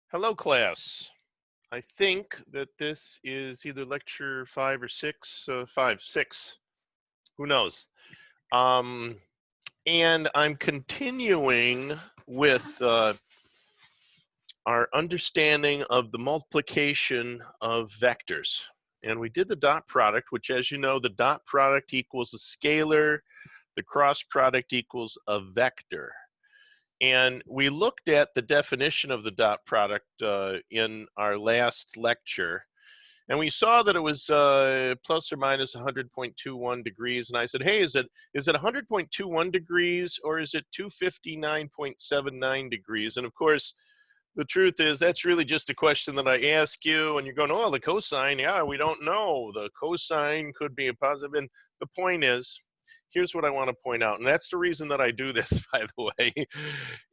Hello, class. I think that this is either lecture 5 or 6, 5, 6. Who knows? Um, and I'm continuing with our understanding of the multiplication of vectors. And we did the dot product, which, as you know, the dot product equals a scalar, the cross product equals a vector. And we looked at the definition of the dot product in our last lecture, and we saw that it was plus or minus 100.21 degrees. And I said, hey, is it 100.21 degrees or is it 259.79 degrees? And of course, the truth is that's really just a question that I ask you, and you're going, oh, the cosine, yeah, we don't know. The cosine could be a positive. And the point is, here's what I want to point out, and that's the reason that I do this, by the way,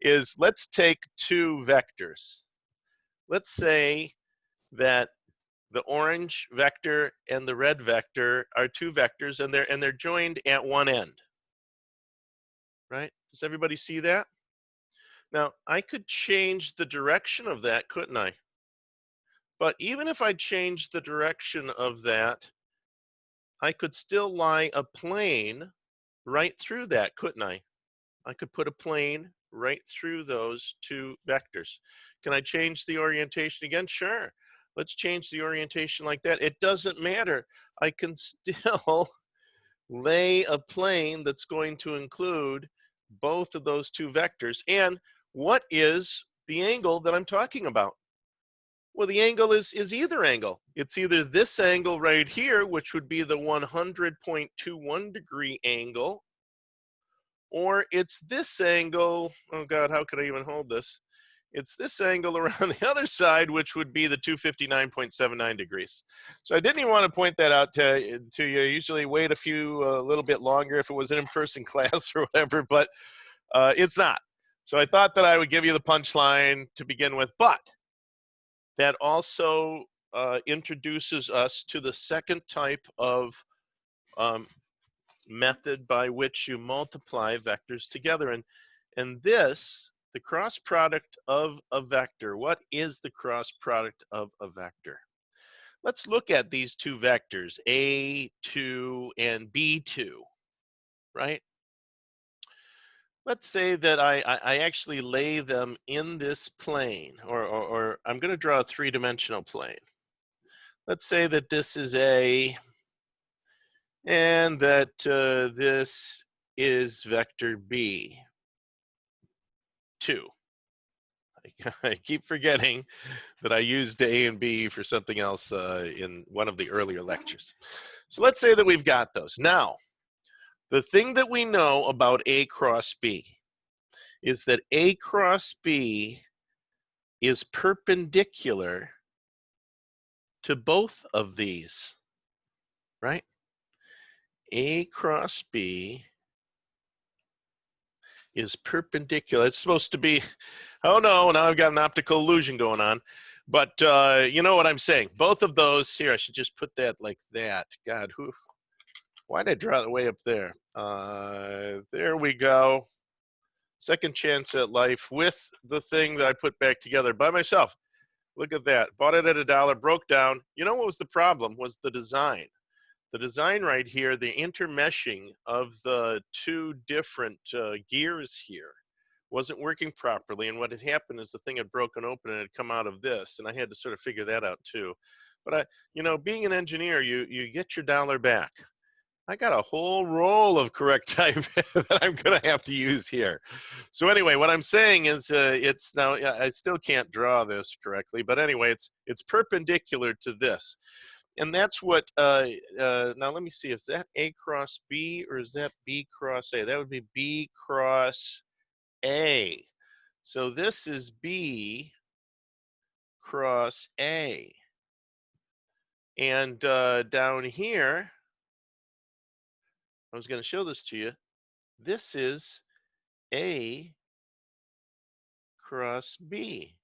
is let's take two vectors. Let's say that the orange vector and the red vector are two vectors, and they're joined at one end, right? Does everybody see that? Now, I could change the direction of that, couldn't I? But even if I changed the direction of that, I could still lie a plane right through that, couldn't I? I could put a plane right through those two vectors. Can I change the orientation again? Sure. Let's change the orientation like that. It doesn't matter. I can still lay a plane that's going to include both of those two vectors. And what is the angle that I'm talking about? Well, the angle is either angle. It's either this angle right here, which would be the 100.21 degree angle, or it's this angle. Oh God, how could I even hold this? It's this angle around the other side, which would be the 259.79 degrees. So I didn't even want to point that out to you. Usually wait a little bit longer if it was an in-person class or whatever, but it's not. So I thought that I would give you the punchline to begin with, but that also introduces us to the second type of method by which you multiply vectors together. And this, the cross product of a vector, what is the cross product of a vector? Let's look at these two vectors, A2 and B2, right? Let's say that I actually lay them in this plane, or I'm going to draw a three-dimensional plane. Let's say that this is A, and that this is vector B2. I keep forgetting that I used A and B for something else in one of the earlier lectures. So let's say that we've got those. Now, the thing that we know about A cross B is that A cross B is perpendicular to both of these, right? A cross B is perpendicular. It's supposed to be, oh no, now I've got an optical illusion going on. But you know what I'm saying. Both of those, here, I should just put that like that. God, why did I draw it way up there? There we go. Second chance at life with the thing that I put back together by myself. Look at that. Bought it at $1, broke down. You know what was the problem? Was the design. The design right here, the intermeshing of the two different gears here wasn't working properly. And what had happened is the thing had broken open and had come out of this. And I had to sort of figure that out too. But being an engineer, you get your dollar back. I got a whole roll of correct type that I'm going to have to use here. So anyway, what I'm saying is it's now, I still can't draw this correctly, but anyway, it's perpendicular to this. And that's what, now let me see, is that A cross B or is that B cross A? That would be B cross A. So this is B cross A. And down here, I was going to show this to you. This is A cross B,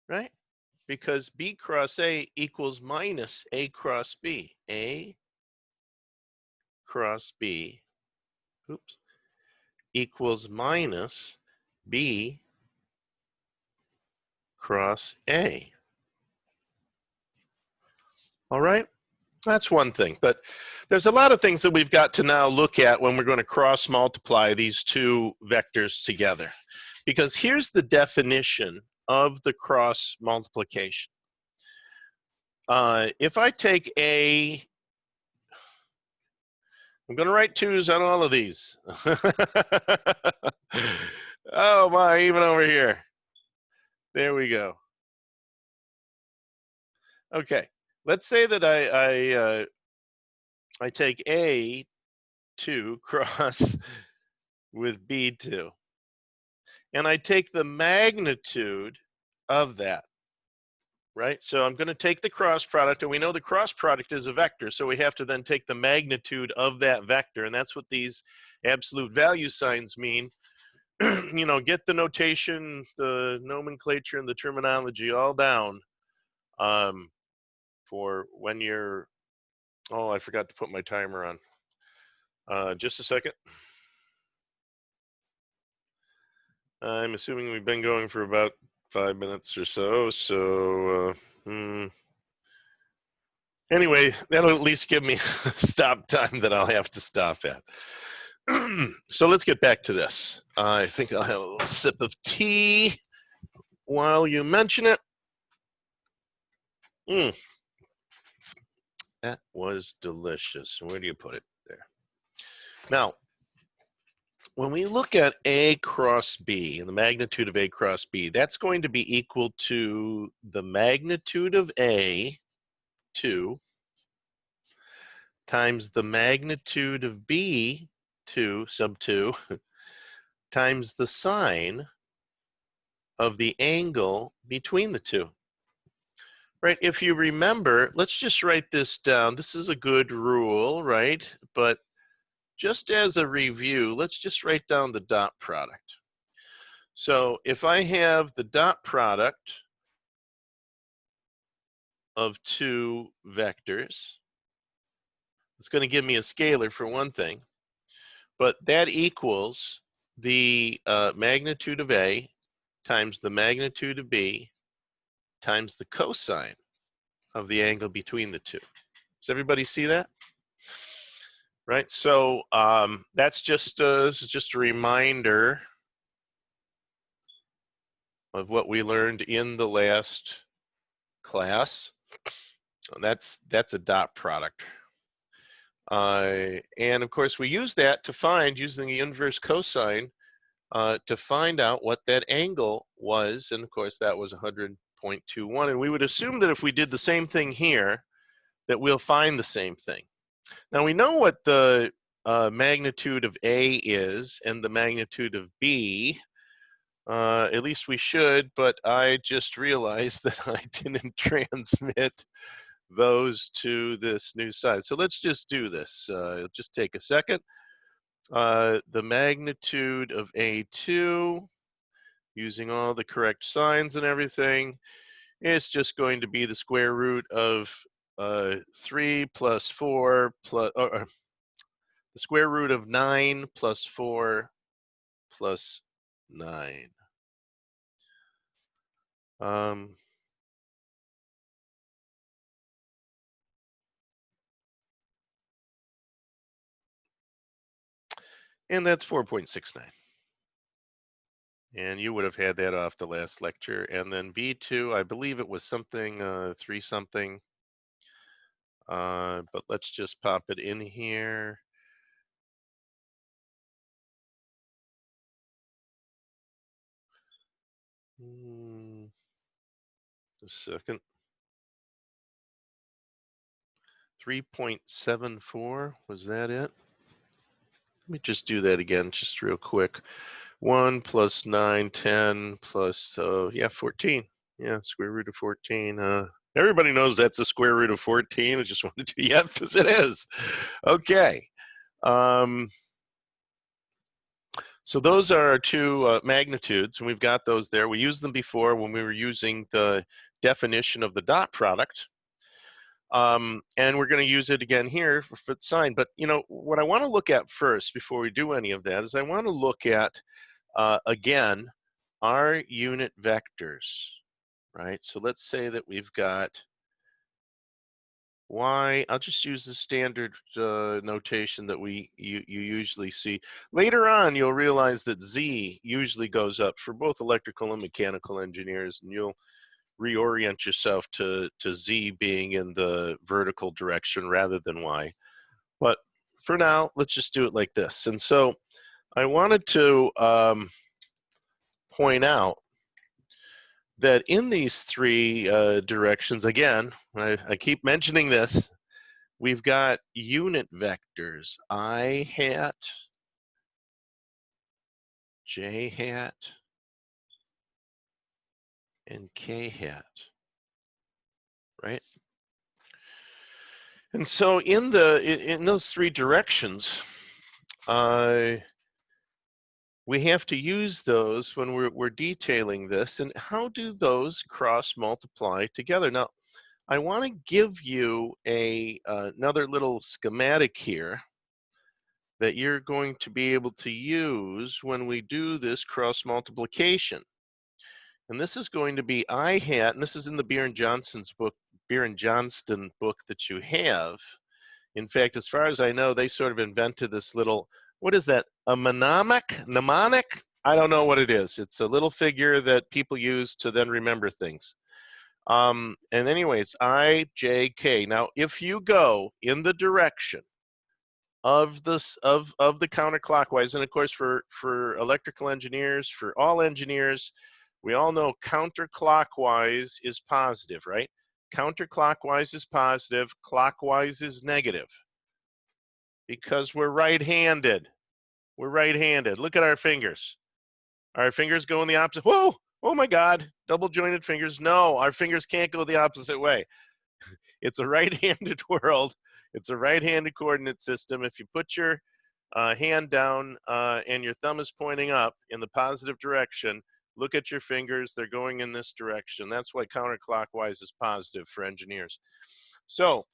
right? Because B cross A equals minus A cross B. A cross B, oops, equals minus B cross A. All right, that's one thing. But there's a lot of things that we've got to now look at when we're going to cross multiply these two vectors together. Because here's the definition of the cross multiplication. If I take A, I'm going to write 2's on all of these. Oh my, even over here. There we go. Okay, let's say that I take A2 cross with B2, and I take the magnitude of that, right? So I'm going to take the cross product, and we know the cross product is a vector, so we have to then take the magnitude of that vector, and that's what these absolute value signs mean. You know, get the notation, the nomenclature, and the terminology all down for when you're, oh, I forgot to put my timer on. Just a second. I'm assuming we've been going for about 5 minutes or so, so anyway, that'll at least give me stop time that I'll have to stop at. So let's get back to this. I think I'll have a little sip of tea while you mention it. That was delicious. Where do you put it? There. Now, when we look at A cross B and the magnitude of A cross B, that's going to be equal to the magnitude of A, 2, times the magnitude of B, 2, sub 2, times the sine of the angle between the two. Right, if you remember, let's just write this down. This is a good rule, right? But just as a review, let's just write down the dot product. So if I have the dot product of two vectors, it's going to give me a scalar for one thing, but that equals the magnitude of A times the magnitude of B times the cosine of the angle between the two. Does everybody see that? Right, so that's just this is just a reminder of what we learned in the last class. So that's a dot product. And of course, we use that to find, using the inverse cosine, to find out what that angle was. And of course, that was 100.21. And we would assume that if we did the same thing here, that we'll find the same thing. Now, we know what the magnitude of A is and the magnitude of B. At least we should, but I just realized that I didn't transmit those to this new side. So let's just do this. It'll just take a second. The magnitude of A2, using all the correct signs and everything, is just going to be the square root of 3 plus 4 plus, the square root of 9 plus 4 plus 9. And that's 4.69. And you would have had that off the last lecture. And then B2, I believe it was something, 3 something. But let's just pop it in here. A second. 3.74, was that it? Let me just do that again, just real quick. 1 plus 9, 10 plus, yeah, 14. Yeah, square root of 14. Everybody knows that's the square root of 14. I just wanted to, yes, it is. Okay. So those are our two magnitudes, and we've got those there. We used them before when we were using the definition of the dot product. And we're going to use it again here for the sine. But, you know, what I want to look at first before we do any of that is I want to look at, again, our unit vectors. right? So let's say that we've got y. I'll just use the standard notation that you usually see. Later on, you'll realize that z usually goes up for both electrical and mechanical engineers, and you'll reorient yourself to z being in the vertical direction rather than y. But for now, let's just do it like this. And so I wanted to point out that in these three directions, again, I keep mentioning this, we've got unit vectors, I hat, j hat, and k hat, right? And so in those three directions, we have to use those when we're detailing this. And how do those cross multiply together? Now, I want to give you another little schematic here that you're going to be able to use when we do this cross multiplication. And this is going to be I hat, and this is in the Beer and Johnston's book, Beer and Johnston book that you have. In fact, as far as I know, they sort of invented this little, what is that, a mnemonic? I don't know what it is. It's a little figure that people use to then remember things. And anyways, I, J, K. Now, if you go in the direction of this of the counterclockwise, and of course for electrical engineers, for all engineers, we all know counterclockwise is positive, right? Counterclockwise is positive, clockwise is negative, because we're right-handed. We're right-handed. Look at our fingers. Our fingers go in the opposite. Whoa! Oh my God! Double jointed fingers. No, our fingers can't go the opposite way. It's a right-handed world. It's a right-handed coordinate system. If you put your hand down and your thumb is pointing up in the positive direction, look at your fingers. They're going in this direction. That's why counterclockwise is positive for engineers. So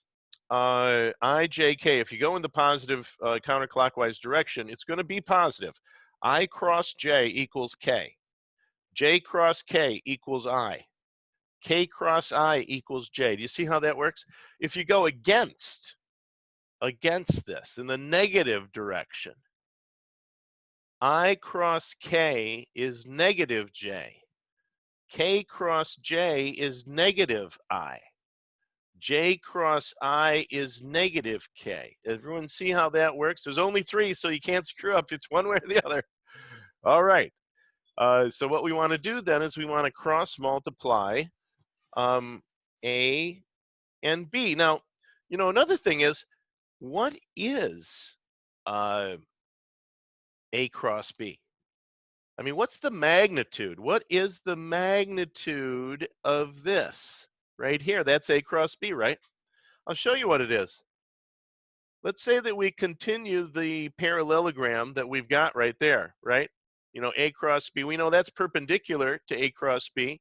I, J, K, if you go in the positive counterclockwise direction, it's going to be positive. I cross J equals K. J cross K equals I. K cross I equals J. Do you see how that works? If you go against this in the negative direction, I cross K is negative J. K cross J is negative I. J cross I is negative K. Everyone see how that works? There's only three, so you can't screw up. It's one way or the other. All right. So what we want to do then is we want to cross multiply A and B. Now, you know, another thing is, what is A cross B? I mean, what's the magnitude? What is the magnitude of this right here? That's A cross B, right? I'll show you what it is. Let's say that we continue the parallelogram that we've got right there, right? You know, A cross B, we know that's perpendicular to A cross B.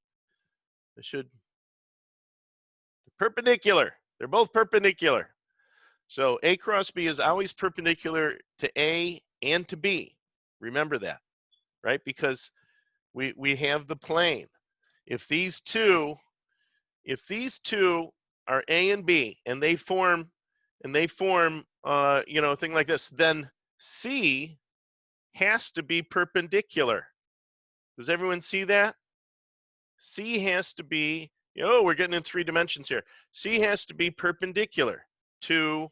Perpendicular. They're both perpendicular. So A cross B is always perpendicular to A and to B. Remember that, right? Because we have the plane. If these two are A and B and they form you know, a thing like this, then C has to be perpendicular. Does everyone see that? C has to be, you know, we're getting in 3 dimensions here. C has to be perpendicular to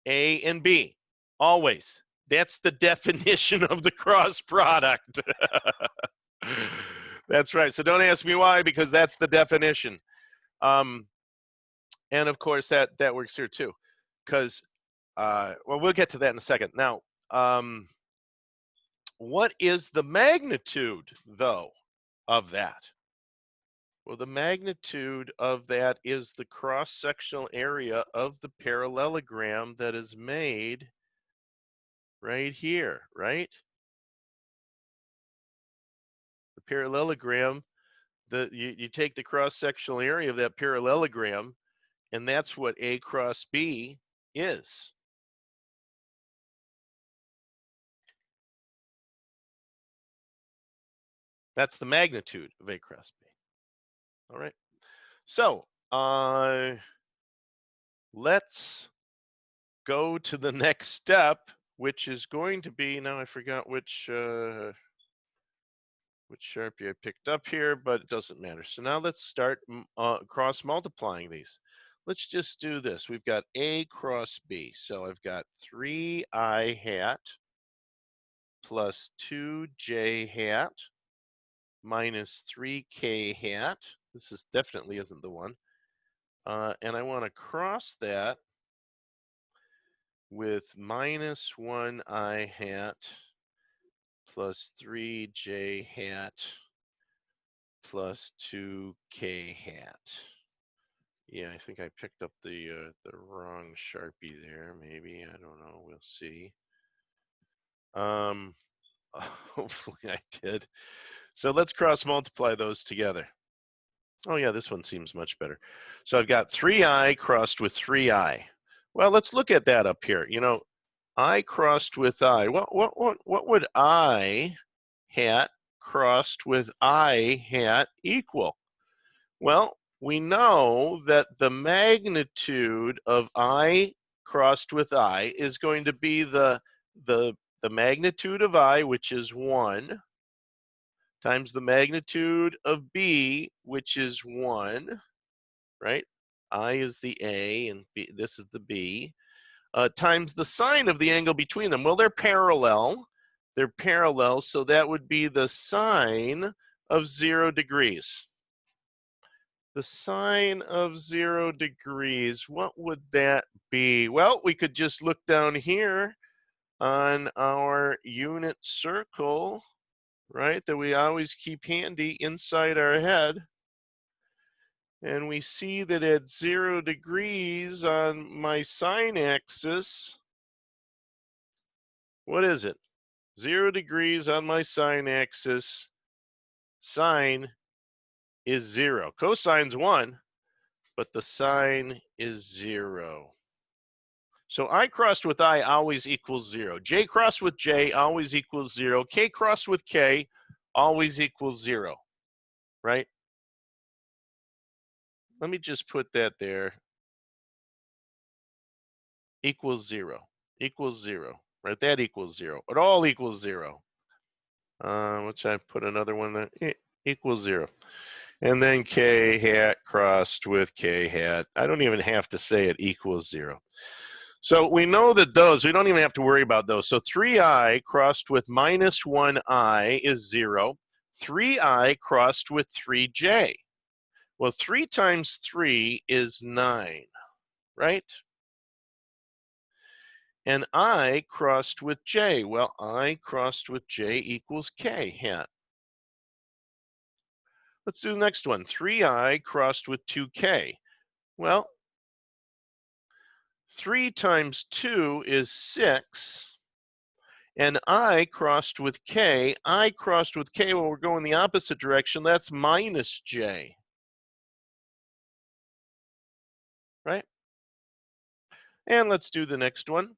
A and B, always. That's the definition of the cross product. That's right. So don't ask me why, because that's the definition. And of course, that works here too, because, well, we'll get to that in a second. Now, what is the magnitude, though, of that? Well, the magnitude of that is the cross-sectional area of the parallelogram that is made right here, right? The parallelogram, you take the cross-sectional area of that parallelogram, and that's what A cross B is. That's the magnitude of A cross B. All right. So let's go to the next step, which is going to be, now I forgot which Sharpie I picked up here, but it doesn't matter. So now let's start cross multiplying these. Let's just do this. We've got A cross B. So I've got 3I hat plus 2J hat minus 3K hat. This is definitely isn't the one. And I want to cross that with minus 1I hat plus 3J hat plus 2K hat. Yeah, I think I picked up the wrong Sharpie there. Maybe, I don't know. We'll see. Hopefully I did. So let's cross multiply those together. Oh yeah, this one seems much better. So I've got 3I crossed with 3I. Well, let's look at that up here. You know, I crossed with I. What would I hat crossed with I hat equal? Well, we know that the magnitude of I crossed with I is going to be the magnitude of I, which is 1, times the magnitude of B, which is 1, right? I is the A and B, this is the B, times the sine of the angle between them. Well, they're parallel. They're parallel, so that would be the sine of 0 degrees. The sine of 0 degrees, what would that be? Well, we could just look down here on our unit circle, right, that we always keep handy inside our head. And we see that at 0 degrees on my sine axis, what is it? 0 degrees on my sine axis, sine is 0. Cosine's 1, but the sine is 0. So I crossed with I always equals 0. J crossed with J always equals 0. K crossed with K always equals 0, right? Let me just put that there. Equals 0. Equals 0. Right? That equals 0. It all equals 0. Which I put another one there. Equals 0. And then K hat crossed with K hat. I don't even have to say it equals 0. So we know that those, we don't even have to worry about those. So 3I crossed with minus 1I is 0. 3I crossed with 3J. Well, 3 times 3 is 9, right? And I crossed with J. Well, I crossed with J equals K hat. Let's do the next one. 3I crossed with 2K. Well, 3 times 2 is 6. And I crossed with K. I crossed with K. Well, we're going the opposite direction. That's minus J. Right? And let's do the next one.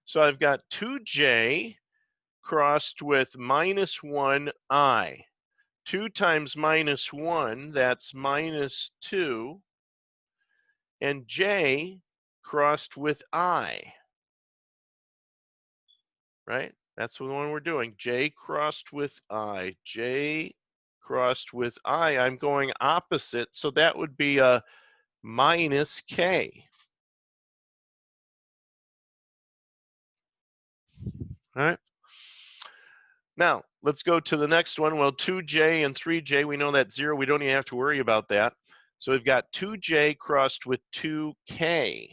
So I've got 2J crossed with minus 1I. 2 times minus 1, that's minus 2. And J crossed with I. Right? That's the one we're doing. J crossed with I. J crossed with I. I'm going opposite, so that would be a minus K. All right. Now, let's go to the next one. Well, 2J and 3J, we know that's 0. We don't even have to worry about that. So we've got 2J crossed with 2K.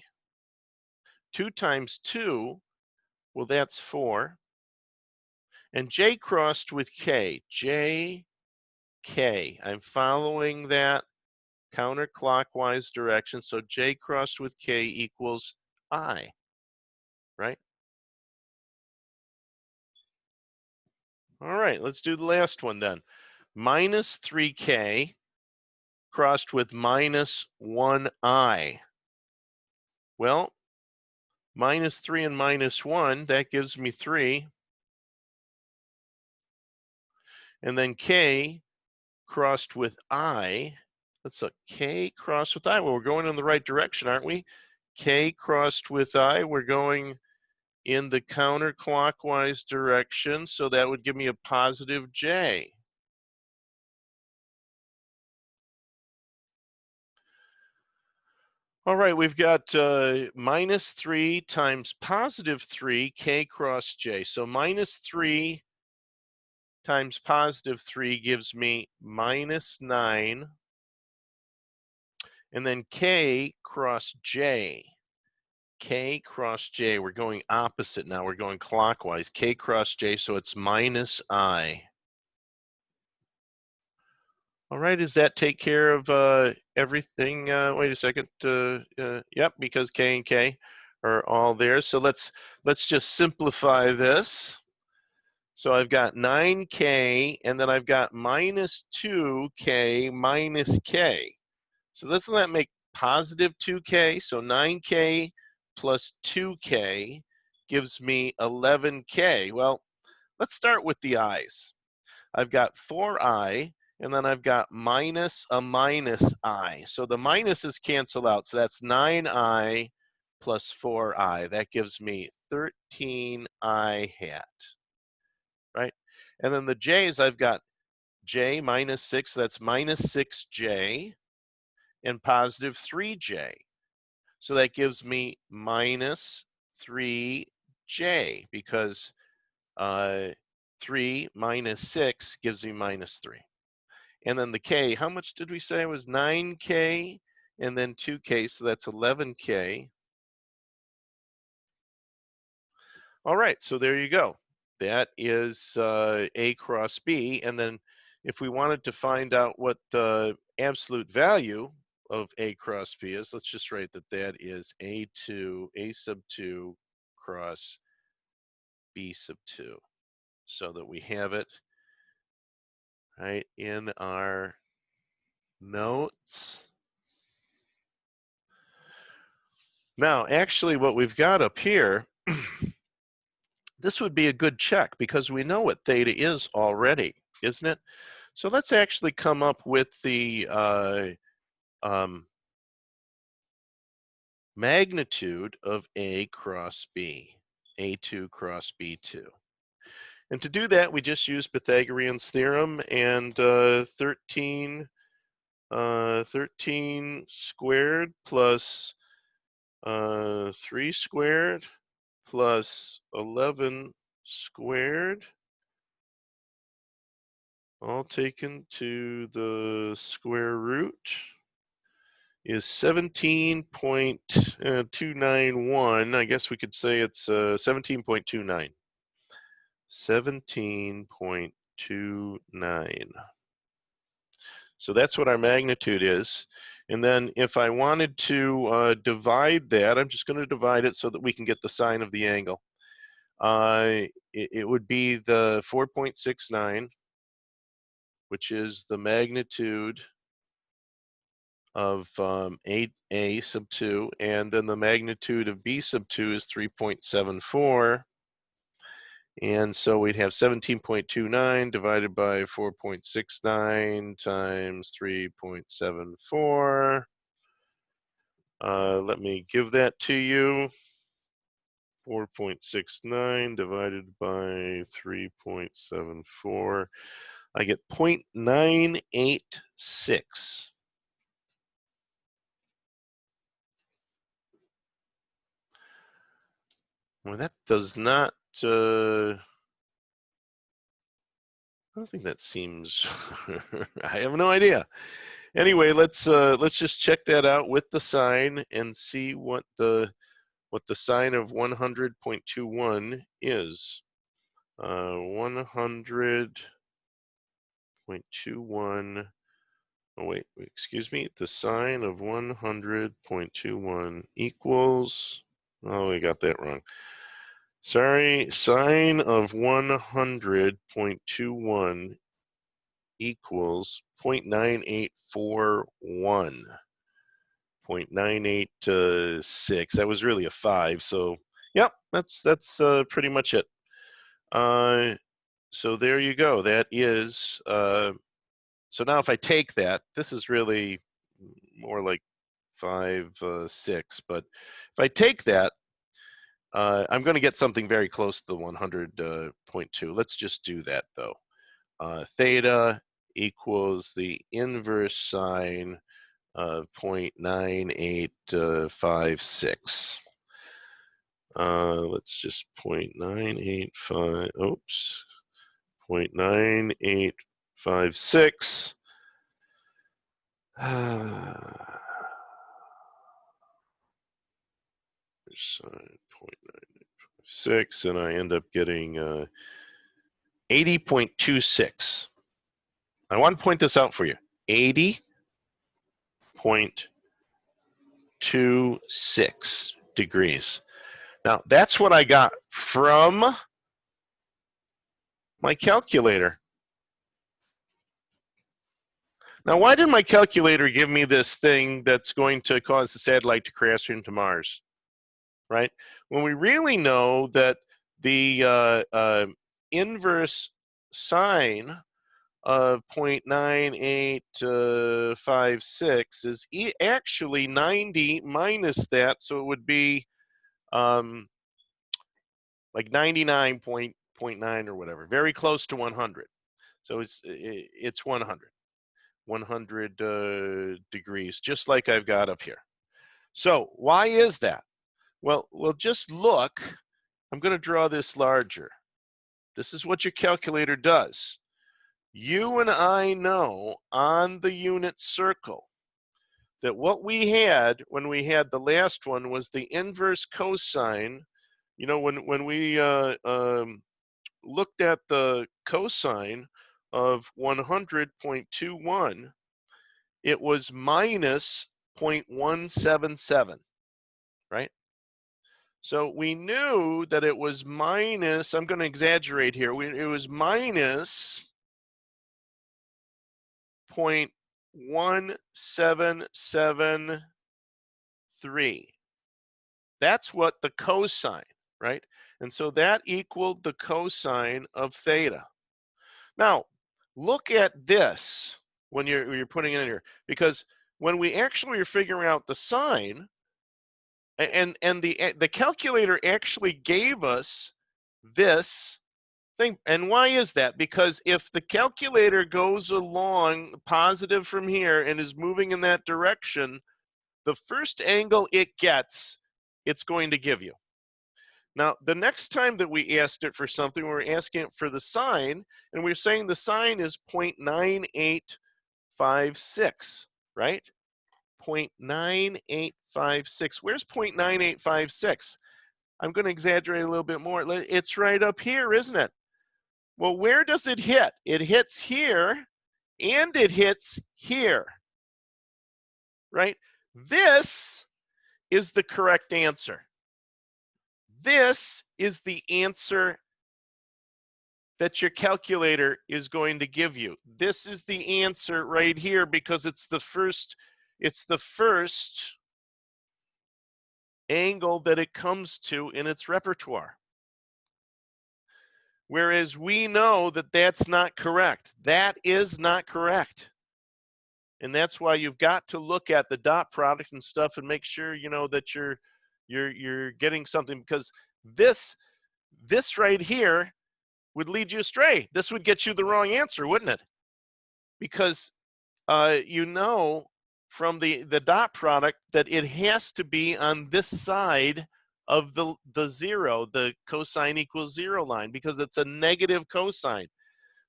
2 times 2, well, that's 4. And J crossed with K. J, K. I'm following that counterclockwise direction. So J crossed with K equals I, right? All right, let's do the last one then. Minus 3K crossed with minus 1I. Well, minus 3 and minus 1, that gives me 3. And then K crossed with I, That's a K crossed with I. Well, we're going in the right direction, aren't we? K crossed with I, we're going in the counterclockwise direction, so that would give me a positive J. All right, we've got -3 times +3, K cross J. So -3 times +3 gives me -9. And then K cross J. K cross J, we're going opposite now. We're going clockwise. K cross J, so it's -I. All right, does that take care of everything? Wait a second. Yep, because K and K are all there. So let's just simplify this. So I've got 9K, and then I've got -2K minus K. So doesn't that make positive 2K? So 9K plus 2K gives me 11K. Well, let's start with the i's. I've got 4I, and then I've got minus a minus I. So the minuses cancel out. So that's 9I plus 4I. That gives me 13I hat, right? And then the j's, I've got j minus 6. That's minus 6j and positive 3j. So that gives me minus 3j because 3 minus 6 gives me minus 3. And then the k, how much did we say? It was 9k and then 2k, so that's 11k. All right, so there you go. That is A cross B. And then if we wanted to find out what the absolute value of A cross B is, let's just write that that is A sub 2 cross B sub 2, so that we have it right in our notes. Now, actually, what we've got up here, this would be a good check because we know what theta is already, isn't it? So let's actually come up with the magnitude of A cross B, A2 cross B2. And to do that, we just use Pythagorean's theorem, and 13 squared plus 3 squared plus 11 squared, all taken to the square root, is 17.291. I guess we could say it's 17.29. 17.29. So that's what our magnitude is. And then if I wanted to divide that, I'm just going to divide it so that we can get the sine of the angle. It would be the 4.69, which is the magnitude of A sub 2, and then the magnitude of B sub 2 is 3.74. And so we'd have 17.29 divided by 4.69 times 3.74. Let me give that to you. 4.69 divided by 3.74. I get 0.986. Well, that does not, I don't think that seems, I have no idea. Anyway, let's just check that out with the sine and see what the sine of 100.21 is. 100.21. Oh wait, excuse me. The sine of 100.21 equals. Oh, we got that wrong. Sorry, sine of 100.21 equals 0.9841. 0.986. That was really a 5. So, yep, that's pretty much it. So there you go. That is. So now if I take that, this is really more like 5.6. But if I take that, I'm going to get something very close to the 100.2. Let's just do that though. Theta equals the inverse sine of 0.9856. Let's just 0.985, oops, 0.9856. Sine 0.9856, and I end up getting 80.26. I want to point this out for you. 80.26 degrees. Now, that's what I got from my calculator. Now, why did my calculator give me this thing that's going to cause the satellite to crash into Mars, right? When we really know that the inverse sine of 0.9856 is actually 90 minus that, so it would be like 99.9 or whatever, very close to 100. So it's 100 degrees, just like I've got up here. So why is that? Well, just look. I'm going to draw this larger. This is what your calculator does. You and I know on the unit circle that what we had when we had the last one was the inverse cosine. You know, when we looked at the cosine of 100.21, it was minus 0.177, right? So we knew that it was minus, I'm going to exaggerate here, it was minus 0.1773. That's what the cosine, right? And so that equaled the cosine of theta. Now, look at this when you're putting it in here, because when we actually are figuring out the sine, and the calculator actually gave us this thing. And why is that? Because if the calculator goes along positive from here and is moving in that direction, the first angle it gets, it's going to give you. Now, the next time that we asked it for something, we were asking it for the sine, and we were saying the sine is 0.9856, right? 0.9856. Where's 0.9856? I'm going to exaggerate a little bit more. It's right up here, isn't it? Well, where does it hit? It hits here, and it hits here, right? This is the correct answer. This is the answer that your calculator is going to give you. This is the answer right here because it's the first angle that it comes to in its repertoire. Whereas we know that that's not correct. That is not correct. And that's why you've got to look at the dot product and stuff and make sure you know that you're getting something, because this right here would lead you astray. This would get you the wrong answer, wouldn't it? Because you know from the dot product that it has to be on this side of the zero, the cosine equals zero line, because it's a negative cosine.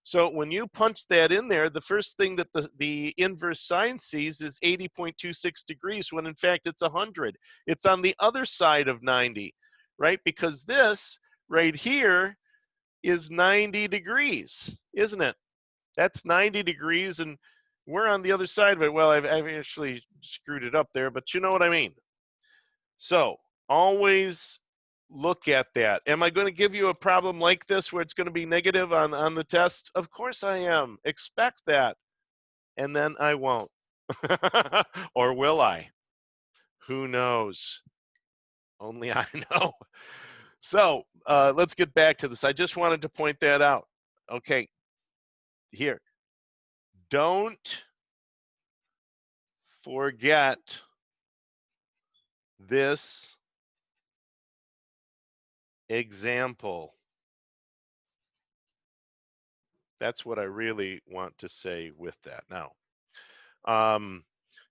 So when you punch that in there, the first thing that the inverse sine sees is 80.26 degrees, when in fact it's 100. It's on the other side of 90, right? Because this right here is 90 degrees, isn't it? That's 90 degrees, and we're on the other side of it. Well, I've actually screwed it up there, but you know what I mean. So always look at that. Am I going to give you a problem like this where it's going to be negative on the test? Of course I am. Expect that. And then I won't. Or will I? Who knows? Only I know. So let's get back to this. I just wanted to point that out. Okay, here. Don't forget this example. That's what I really want to say with that. Now,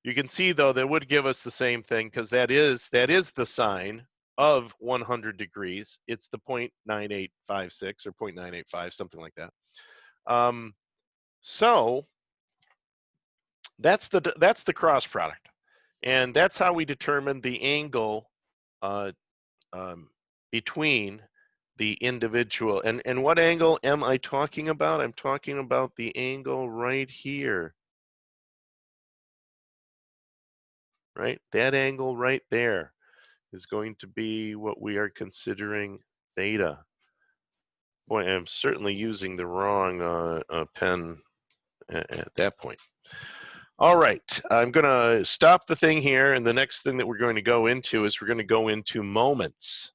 you can see though that would give us the same thing because that is the sine of 100 degrees. It's the 0.9856 or 0.985, something like that. So that's the cross product, and that's how we determine the angle between the individual. And what angle am I talking about? I'm talking about the angle right here. Right? That angle right there is going to be what we are considering theta. Boy, I'm certainly using the wrong pen at that point. All right, I'm going to stop the thing here, and the next thing that we're going to go into is we're going to go into moments.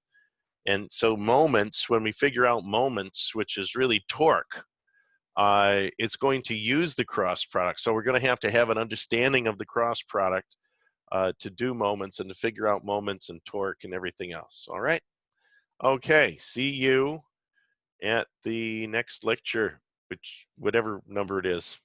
And so moments, when we figure out moments, which is really torque, it's going to use the cross product. So we're going to have an understanding of the cross product to do moments and to figure out moments and torque and everything else. All right. Okay. See you at the next lecture, whatever number it is.